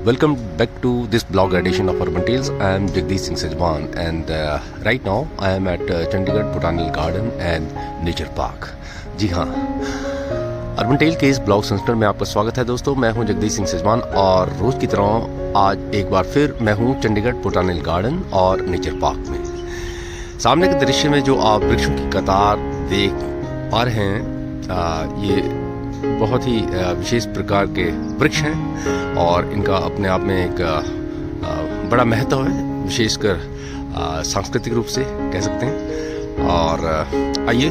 Welcome back to this blog edition of Urban Tales. I am Jagdish Singh Sajwan and right now I am at Chandigarh Botanical Garden and Nature Park. जी हाँ, urban tell के इस blog संस्करण में आपका स्वागत है दोस्तों। मैं हूं जगदीश सिंह सजवान और रोज़ की तरह आज एक बार फिर मैं हूं चंडीगढ़ बोटानिकल गार्डन और नेचर पार्क में। सामने के दृश्य में जो आप वृक्षों की कतार देख पा रहे हैं, ये बहुत ही विशेष प्रकार के वृक्ष हैं और इनका अपने आप में एक बड़ा महत्व है, विशेषकर सांस्कृतिक रूप से कह सकते हैं। और आइए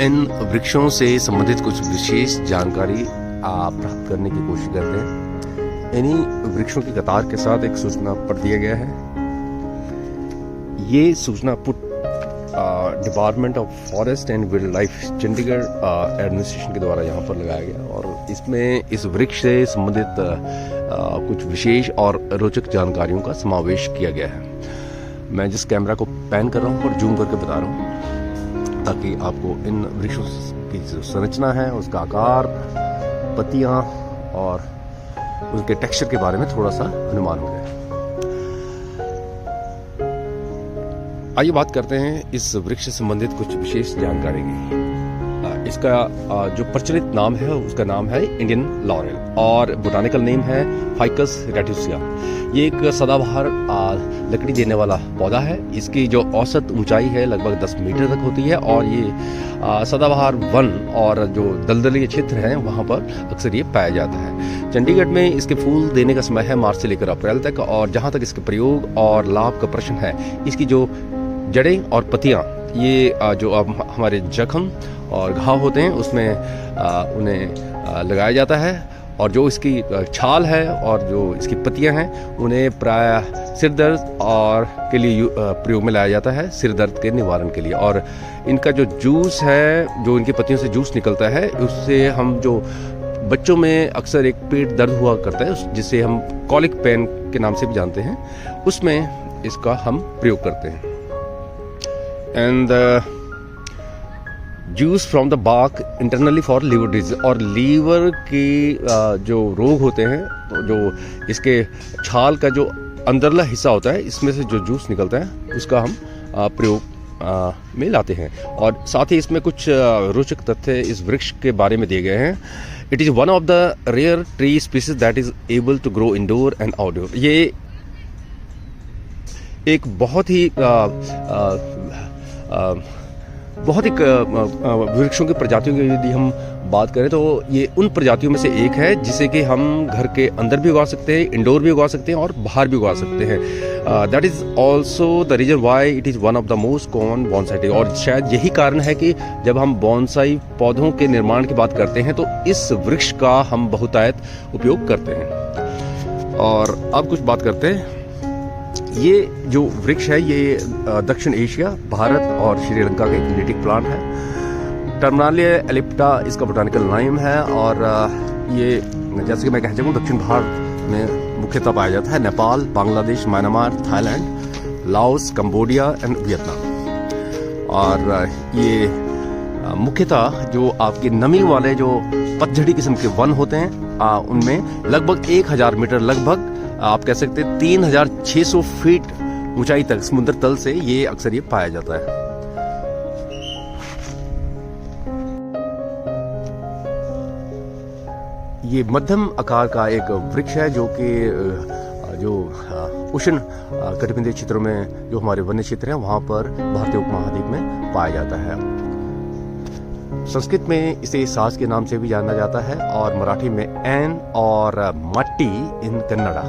इन वृक्षों से संबंधित कुछ विशेष जानकारी प्राप्त करने की कोशिश करते हैं। इन्हीं वृक्षों की कतार के साथ एक सूचना पट दिया गया है। ये सूचना put department of forest and wild life Chandigarh administration के द्वारा यहाँ पर लगाया गया और इसमें इस वृक्ष से संबंधित कुछ विशेष और रोचक जानकारियों का समावेश किया गया है। मैं जिस कैमरा को पैन कर रहा हूँ और जूम करके बता रहा हूँ ताकि आपको इन वृक्षों की जो संरचना है, उसका आकार, पत्तियां और उनके टेक्सचर के बारे में थोड़ा सा अनुमान हो जाए। आइए बात करते हैं इस वृक्ष से संबंधित कुछ विशेष जानकारी की। इसका जो प्रचलित नाम है उसका नाम है इंडियन लॉरेल और बोटानिकल नेम है फाइकस रेटुसिया। ये एक सदाबहार लकड़ी देने वाला पौधा है। इसकी जो औसत ऊंचाई है लगभग 10 मीटर तक होती है और ये सदाबहार वन और जो दलदली क्षेत्र हैं वहाँ पर अक्सर ये पाया जाता है। चंडीगढ़ में इसके फूल देने का समय है मार्च से लेकर अप्रैल तक और जहाँ तक इसके प्रयोग और लाभ का प्रश्न है, इसकी जो जड़ें और पत्तियाँ ये जो अब हमारे जख्म और घाव होते हैं उसमें उन्हें लगाया जाता है और जो इसकी छाल है और जो इसकी पत्तियां हैं उन्हें प्राय सिर दर्द और के लिए प्रयोग में लाया जाता है, सिर दर्द के निवारण के लिए। और इनका जो जूस है, जो इनकी पत्तियों से जूस निकलता है, उससे हम जो बच्चों में अक्सर एक पेट दर्द हुआ करता है जिसे हम कॉलिक पेन के नाम से भी जानते हैं, उसमें इसका हम प्रयोग करते हैं। And juice from the bark internally for liver disease, और लीवर की जो रोग होते हैं तो जो इसके छाल का जो अंदरला हिस्सा होता है इसमें से जो जूस निकलता है उसका हम प्रयोग में लाते हैं। और साथ ही इसमें कुछ रोचक तथ्य इस वृक्ष के बारे में दिए गए हैं। It is one of the rare tree species that is able to grow indoor and outdoor. ये एक बहुत ही वृक्षों की प्रजातियों की यदि हम बात करें तो ये उन प्रजातियों में से एक है जिसे कि हम घर के अंदर भी उगा सकते हैं, इंडोर भी उगा सकते हैं और बाहर भी उगा सकते हैं। That is also the reason why it is one of the most common bonsai tree. और शायद यही कारण है कि जब हम बॉन्साई पौधों के निर्माण की बात करते हैं तो इस वृक्ष का हम बहुतायत उपयोग करते हैं। और अब कुछ बात करते हैं। ये जो वृक्ष है ये दक्षिण एशिया, भारत और श्रीलंका का एक नेटिव प्लांट है। टर्मिनालिया एलिप्टा इसका बोटानिकल नेम है और ये जैसे कि मैं कह सकूँ दक्षिण भारत में मुख्यतः पाया जाता है। Nepal, Bangladesh, Myanmar, Thailand, Laos, Cambodia and Vietnam. और ये मुख्यतः जो आपके नमी वाले जो पतझड़ी किस्म के वन होते हैं उनमें लगभग 1000 मीटर, लगभग आप कह सकते हैं 3600 फीट ऊंचाई तक समुद्र तल से ये अक्सर ये पाया जाता है। ये मध्यम आकार का एक वृक्ष है जो कि जो उष्ण कटिबंधीय क्षेत्रों में जो हमारे वन्य क्षेत्र हैं वहां पर भारतीय उपमहाद्वीप में पाया जाता है। संस्कृत में इसे सास के नाम से भी जाना जाता है और मराठी में एन और मट्टी इन कन्नड़ा।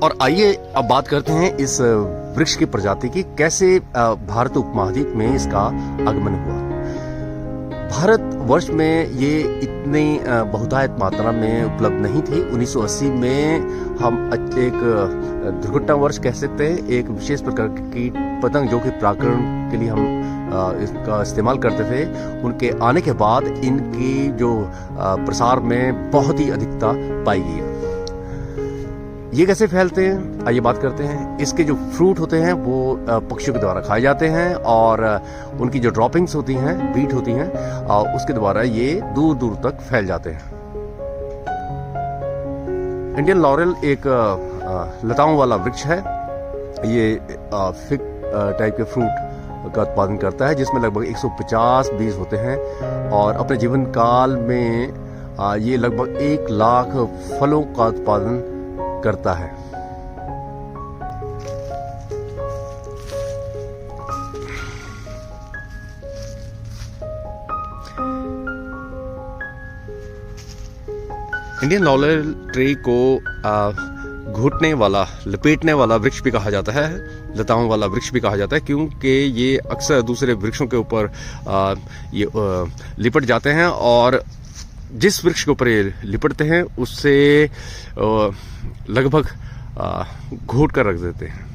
और आइए अब बात करते हैं इस वृक्ष की प्रजाति की, कैसे भारत उपमहाद्वीप में इसका आगमन हुआ। भारत वर्ष में ये इतनी बहुतायत मात्रा में उपलब्ध नहीं थी। 1980 में हम एक दुर्घटनावश कह सकते हैं, एक विशेष प्रकार की कीट पतंग जो कि परागण के लिए हम इसका इस्तेमाल करते थे, उनके आने के बाद इनकी जो प्रसार में बहुत ही अधिकता पाई गई। ये कैसे फैलते हैं आइए बात करते हैं। इसके जो फ्रूट होते हैं वो पक्षियों के द्वारा खाए जाते हैं और उनकी जो ड्रॉपिंग्स होती हैं, बीट होती हैं, उसके द्वारा ये दूर दूर तक फैल जाते हैं। इंडियन लॉरेल एक लताओं वाला वृक्ष है। ये फिग टाइप के फ्रूट का उत्पादन करता है, जिसमें लगभग 150 बीज होते हैं और अपने जीवन काल में ये लगभग 1 लाख फलों का उत्पादन करता है। इंडियन लॉरेल ट्री को घुटने वाला, लपेटने वाला वृक्ष भी कहा जाता है, लताओं वाला वृक्ष भी कहा जाता है, क्योंकि ये अक्सर दूसरे वृक्षों के ऊपर ये लिपट जाते हैं और जिस वृक्ष के ऊपर ये लिपटते हैं उससे लगभग घोट कर रख देते हैं।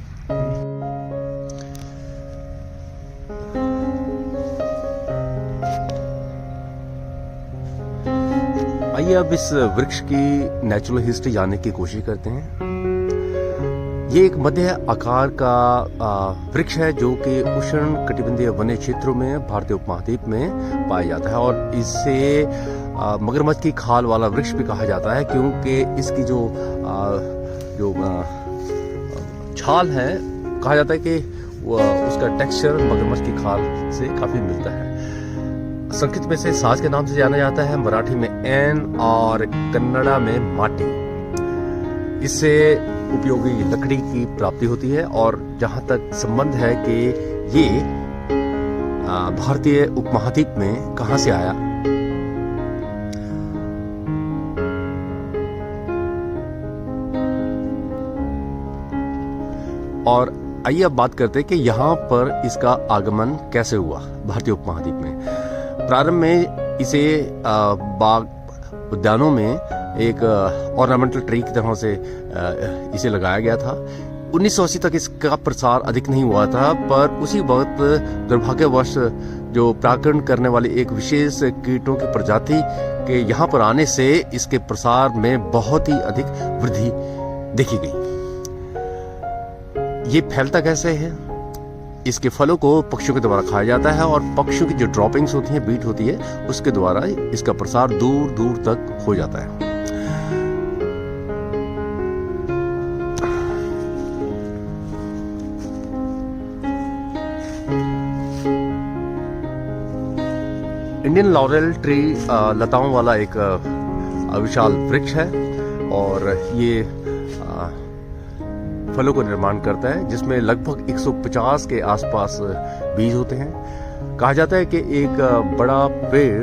आइए अब इस वृक्ष की नेचुरल हिस्ट्री जानने की कोशिश करते हैं। ये एक मध्य आकार का वृक्ष है जो कि उष्ण कटिबंधीय वन्य क्षेत्रों में भारतीय उपमहाद्वीप में पाया जाता है और इसे मगरमच्छ की खाल वाला वृक्ष भी कहा जाता है, क्योंकि इसकी जो छाल है, कहा जाता है कि उसका टेक्सचर मगरमच्छ की खाल से काफी मिलता है। संस्कृत में से साज के नाम से जाना जाता है, मराठी में एन और कन्नड़ा में माटी। इससे उपयोगी लकड़ी की प्राप्ति होती है और जहां तक संबंध है कि ये भारतीय उपमहाद्वीप में कहां से आया, और आइए अब बात करते हैं कि यहाँ पर इसका आगमन कैसे हुआ भारतीय उपमहाद्वीप में। प्रारंभ में इसे बाग उद्यानों में एक ऑर्नामेंटल ट्री की तरह से इसे लगाया गया था। 1980 तक इसका प्रसार अधिक नहीं हुआ था, पर उसी वक्त दुर्भाग्यवश जो परागण करने वाली एक विशेष कीटों की प्रजाति के यहाँ पर आने से इसके प्रसार में बहुत ही अधिक वृद्धि देखी गई। ये फैलता कैसे है? इसके फलों को पक्षियों के द्वारा खाया जाता है और पक्षियों की जो ड्रॉपिंग्स होती हैं, बीट होती है, उसके द्वारा इसका प्रसार दूर दूर तक हो जाता है। इंडियन लॉरेल ट्री लताओं वाला एक विशाल वृक्ष है और ये फलों को निर्माण करता है, जिसमें लगभग 150 के आसपास बीज होते हैं। कहा जाता है कि एक बड़ा पेड़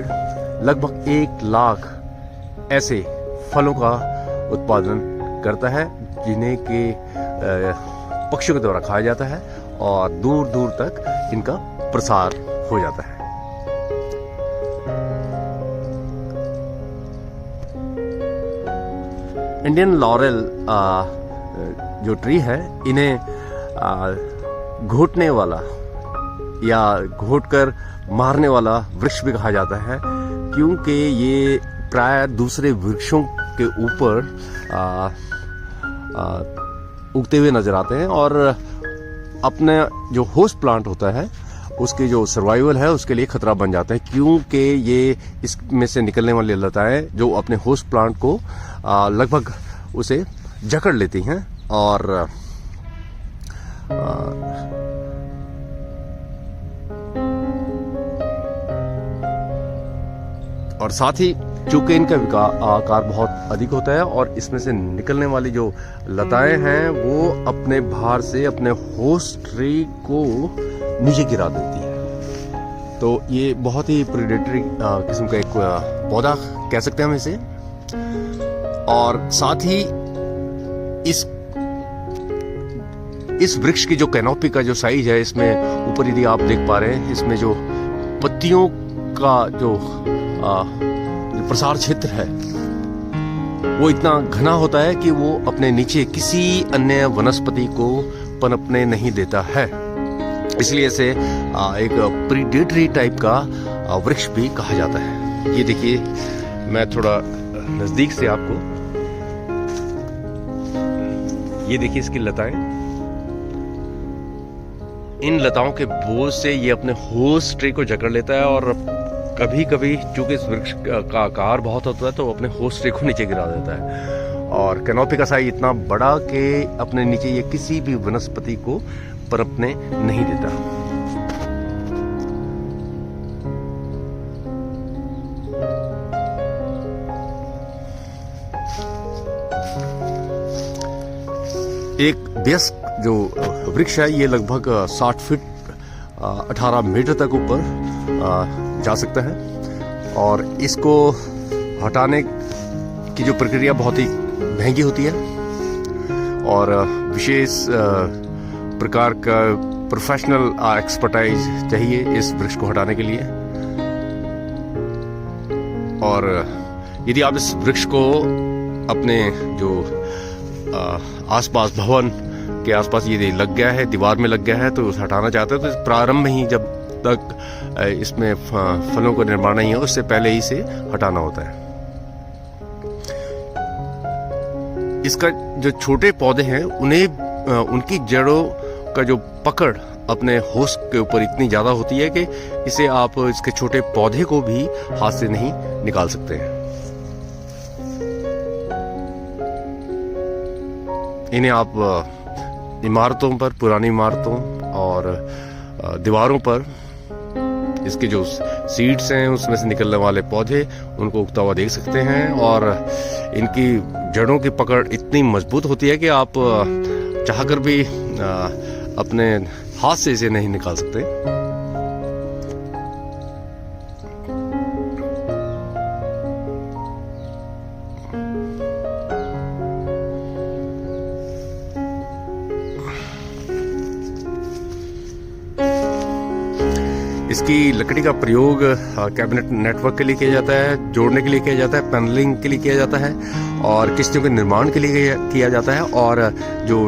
लगभग 1 लाख ऐसे फलों का उत्पादन करता है, जिन्हें के पक्षियों के द्वारा खाया जाता है और दूर दूर तक इनका प्रसार हो जाता है। इंडियन लॉरेल जो ट्री है, इन्हें घोटने वाला या घोटकर मारने वाला वृक्ष भी कहा जाता है, क्योंकि ये प्राय दूसरे वृक्षों के ऊपर उगते हुए नजर आते हैं और अपने जो होस्ट प्लांट होता है उसके जो सर्वाइवल है उसके लिए खतरा बन जाते हैं, क्योंकि ये इसमें से निकलने वाली लताएं जो अपने होस्ट प्लांट को लगभग उसे जकड़ लेती हैं और साथ ही चूंकि इनका आकार बहुत अधिक होता है और इसमें से निकलने वाली जो लताएं हैं वो अपने भार से अपने होस्ट ट्री को नीचे गिरा देती है। तो ये बहुत ही प्रेडेटरी किस्म का एक पौधा कह सकते हैं हम इसे। और साथ ही इस वृक्ष की जो कैनोपी का जो साइज है, इसमें ऊपर यदि आप देख पा रहे हैं, इसमें जो पत्तियों का जो प्रसार क्षेत्र है वो इतना घना होता है कि वो अपने नीचे किसी अन्य वनस्पति को पनपने नहीं देता है। इसलिए इसे एक प्रीडेटरी टाइप का वृक्ष भी कहा जाता है। ये देखिए, मैं थोड़ा नजदीक से आपको ये देखिए इसकी लताएं। इन लताओं के बोझ से ये अपने होस्ट ट्री को जकड़ लेता है और कभी कभी चूंकि इस वृक्ष का आकार बहुत होता है तो अपने होस्ट ट्री को नीचे गिरा देता है और कैनोपी का साइज इतना बड़ा कि अपने नीचे ये किसी भी वनस्पति को पनपने नहीं देता। एक वयस्क जो वृक्ष है ये लगभग 60 फीट 18 मीटर तक ऊपर जा सकता है, और इसको हटाने की जो प्रक्रिया बहुत ही महंगी होती है और विशेष प्रकार का प्रोफेशनल एक्सपर्टाइज चाहिए इस वृक्ष को हटाने के लिए। और यदि आप इस वृक्ष को अपने जो आसपास भवन के आसपास ये लग गया है, दीवार में लग गया है, तो उसे हटाना चाहते हैं तो प्रारंभ में ही, जब तक इसमें फलों का निर्माण नहीं हो, उससे पहले ही से हटाना होता है। इसका जो छोटे पौधे हैं उन्हें उनकी जड़ों का जो पकड़ अपने होस्ट के ऊपर इतनी ज्यादा होती है कि इसे आप इसके छोटे पौधे को भी हाथ से नहीं निकाल सकते हैं। इन्हें आप इमारतों पर, पुरानी इमारतों और दीवारों पर इसके जो सीड्स हैं उसमें से निकलने वाले पौधे, उनको उगता हुआ देख सकते हैं। और इनकी जड़ों की पकड़ इतनी मजबूत होती है कि आप चाहकर भी अपने हाथ से इसे नहीं निकाल सकते। इसकी लकड़ी का प्रयोग कैबिनेट नेटवर्क के लिए किया जाता है, जोड़ने के लिए किया जाता है, पैनलिंग के लिए किया जाता है, और किश्तियों के निर्माण के लिए किया जाता है। और जो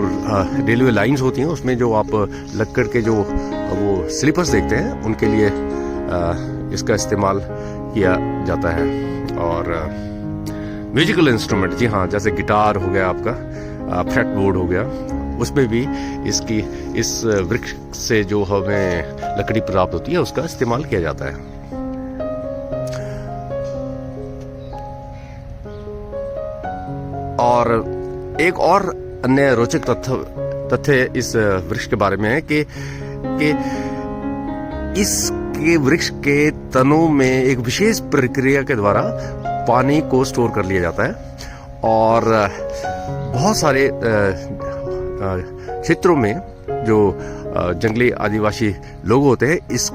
रेलवे लाइंस होती हैं उसमें जो आप लकड़ के जो वो स्लीपर्स देखते हैं उनके लिए इसका इस्तेमाल किया जाता है। और म्यूजिकल इंस्ट्रूमेंट, जी हाँ, जैसे गिटार हो गया आपका, फ्रेट बोर्ड हो गया, उसमें भी इस वृक्ष से जो हमें लकड़ी प्राप्त होती है उसका इस्तेमाल किया जाता है। और एक और अन्य रोचक तथ्य इस वृक्ष के बारे में है कि इसके वृक्ष के तनों में एक विशेष प्रक्रिया के द्वारा पानी को स्टोर कर लिया जाता है। और बहुत सारे क्षेत्रों में जो जंगली आदिवासी लोग होते हैं, इस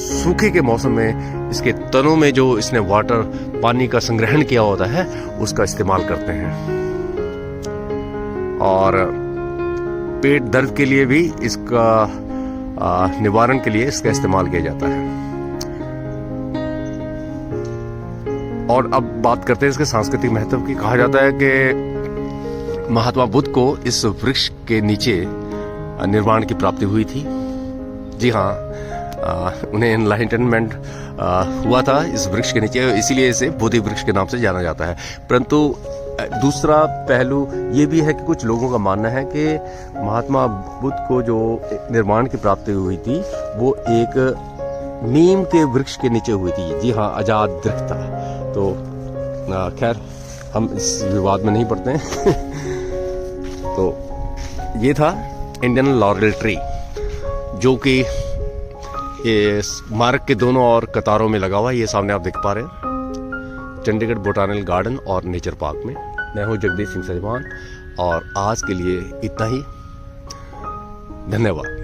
सूखे के मौसम में इसके तनों में जो इसने पानी का संग्रहण किया होता है उसका इस्तेमाल करते हैं। और पेट दर्द के लिए भी इसका निवारण के लिए इसका इस्तेमाल किया जाता है। और अब बात करते हैं इसके सांस्कृतिक महत्व की। कहा जाता है कि महात्मा बुद्ध को इस वृक्ष के नीचे निर्वाण की प्राप्ति हुई थी। जी हाँ, उन्हें एनलाइटनमेंट हुआ था इस वृक्ष के नीचे, इसीलिए इसे बोधि वृक्ष के नाम से जाना जाता है। परंतु दूसरा पहलू ये भी है कि कुछ लोगों का मानना है कि महात्मा बुद्ध को जो निर्वाण की प्राप्ति हुई थी वो एक नीम के वृक्ष के नीचे हुई थी। जी हाँ, आजाद वृक्ष था। तो खैर, हम इस विवाद में नहीं पड़ते हैं। तो ये था इंडियन लॉरेल ट्री, जो कि ये मार्ग के दोनों ओर कतारों में लगा हुआ है। ये सामने आप देख पा रहे हैं, चंडीगढ़ बोटानिकल गार्डन और नेचर पार्क में। मैं हूं जगदीश सिंह सजवान, और आज के लिए इतना ही। धन्यवाद।